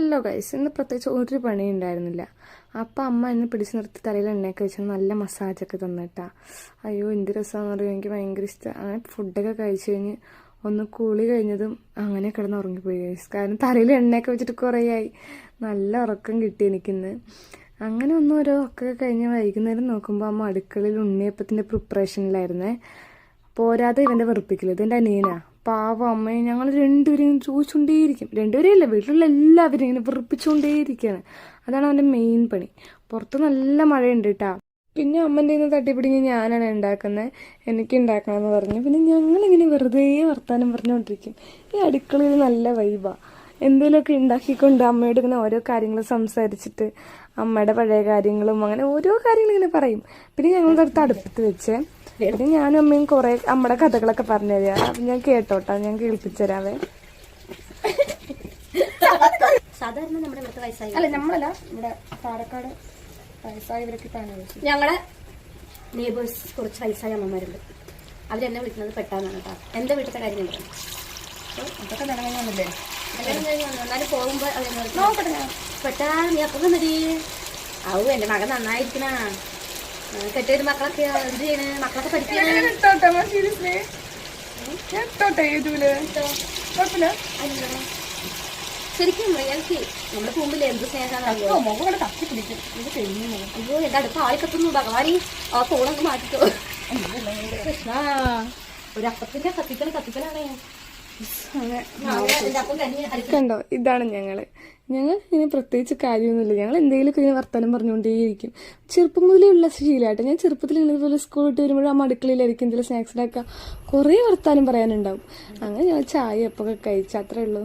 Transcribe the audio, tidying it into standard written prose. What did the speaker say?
Hello guys, ഇന്ന് പ്രത്യേകിച്ച് ഒരു പണി ഉണ്ടായിരുന്നില്ല. അപ്പം അമ്മ എന്നെ പിടിച്ച് നിർത്തി തലയിൽ എണ്ണയൊക്കെ വെച്ച് നല്ല മസാജൊക്കെ തന്നിട്ടാ. അയ്യോ എന്ത് രസമാണെന്ന് അറിയാം, എനിക്ക് ഭയങ്കര ഇഷ്ടമാണ്. അങ്ങനെ ഫുഡൊക്കെ കഴിച്ച് കഴിഞ്ഞ് ഒന്ന് കുളി കഴിഞ്ഞതും അങ്ങനെ കിടന്ന് ഉറങ്ങിപ്പോയി ഗൈസ്. കാരണം തലയിൽ എണ്ണയൊക്കെ വെച്ചിട്ട് കുറേ ആയി. നല്ല ഉറക്കം കിട്ടി എനിക്കിന്ന്. അങ്ങനെ ഒന്നും ഓരോ ഒക്കെ കഴിഞ്ഞ് വൈകുന്നേരം നോക്കുമ്പോൾ അമ്മ അടുക്കളയിൽ ഉണ്ണിയപ്പത്തിൻ്റെ പ്രിപ്പറേഷനിലായിരുന്നേ. പോരാതെ ഇവൻ്റെ വെറുപ്പിക്കൽ, ഇതെൻ്റെ അനിയനാ. പാവം അമ്മയെ ഞങ്ങൾ രണ്ടുപേരും ചോദിച്ചുകൊണ്ടേയിരിക്കും. രണ്ടുപേരും അല്ല, വീട്ടിലുള്ള എല്ലാവരും ഇങ്ങനെ വെറുപ്പിച്ചുകൊണ്ടേയിരിക്കുകയാണ്. അതാണ് അവൻ്റെ മെയിൻ പണി. പുറത്ത് നല്ല മഴയുണ്ട് കേട്ടാ. പിന്നെ അമ്മൻ്റെ ഇന്ന് തട്ടിപ്പിടിങ്ങി ഞാനാണ് ഉണ്ടാക്കുന്നത്, എനിക്ക് ഉണ്ടാക്കണമെന്ന് പറഞ്ഞു. പിന്നെ ഞങ്ങളിങ്ങനെ വെറുതെ വർത്താനം പറഞ്ഞുകൊണ്ടിരിക്കും. ഈ അടുക്കളയിൽ നല്ല വൈബാണ്. എന്തെങ്കിലുമൊക്കെ ഉണ്ടാക്കിക്കൊണ്ട് അമ്മയോട് ഇങ്ങനെ ഓരോ കാര്യങ്ങൾ സംസാരിച്ചിട്ട് അമ്മയുടെ പഴയ കാര്യങ്ങളും അങ്ങനെ ഓരോ കാര്യങ്ങളും ഇങ്ങനെ പറയും. പിന്നെ ഞങ്ങളുടെ അടുത്ത് അടുപ്പത്ത് വെച്ച് പിന്നെ ഞാനും അമ്മയും കുറേ അമ്മയുടെ കഥകളൊക്കെ പറഞ്ഞു തരാം. അപ്പം ഞാൻ കേട്ടോട്ടാ, ഞാൻ കേൾപ്പിച്ചു തരാവേ. സാധാരണ നമ്മുടെ ഇവിടുത്തെ വയസ്സായി അല്ല, നമ്മളല്ല, ഇവിടെ പാലക്കാട് വയസ്സായവരൊക്കെ കാണുന്നത്. ഞങ്ങളെ നെയ്ബേഴ്സ് കുറച്ച് വയസ്സായ അമ്മമാരുണ്ട്. അവരെന്നെ വിളിക്കുന്നത് പെട്ടാന്നാണ് കേട്ടോ. എന്റെ വീട്ടിലത്തെ കാര്യം ഞാൻ പറഞ്ഞു. അതൊക്കെ നിലനിന്നല്ലേ എന്നാലും പോകുമ്പോ അവരെന്നെ പെട്ടാ നീ അപ്പം മതി. ആവൂ എന്റെ മകൻ നന്നായിരിക്കണ. കെട്ടിയൊരു മക്കളൊക്കെ എന്ത് ചെയ്യണ്? മക്കളൊക്കെ പഠിക്കണേ. ശരിക്കും റിയാലിറ്റി നമ്മുടെ മുമ്പിൽ എന്ത് സ്നേഹമാണല്ലോ. അയ്യോ എന്റെ അടുത്ത് ആളി കത്തുന്നു ഭഗവാനി. ആ ഫോണങ്ങ് മാറ്റിക്കോ. കൃഷ്ണ, ഒരു അപ്പത്തിന്റെ കത്തിക്കലാണേ. കണ്ടോ, ഇതാണ് ഞങ്ങൾ ഇങ്ങനെ പ്രത്യേകിച്ച് കാര്യമൊന്നുമില്ല. ഞങ്ങൾ എന്തെങ്കിലുമൊക്കെ ഇങ്ങനെ വർത്തമാനം പറഞ്ഞുകൊണ്ടേയിരിക്കും. ചെറുപ്പം മുതലേ ഉള്ള ശീലമായിട്ട്. ഞാൻ ചെറുപ്പത്തിൽ ഇതുപോലെ സ്കൂൾ വിട്ട് വരുമ്പോഴും ആ അടുക്കളയിലായിരിക്കും എന്തെങ്കിലും സ്നാക്സിനൊക്കെ കുറേ വർത്തമാനം പറയാനുണ്ടാവും. അങ്ങനെ ഞാൻ ചായ അപ്പൊക്കെ കഴിച്ച അത്രേ ഉള്ളൂ.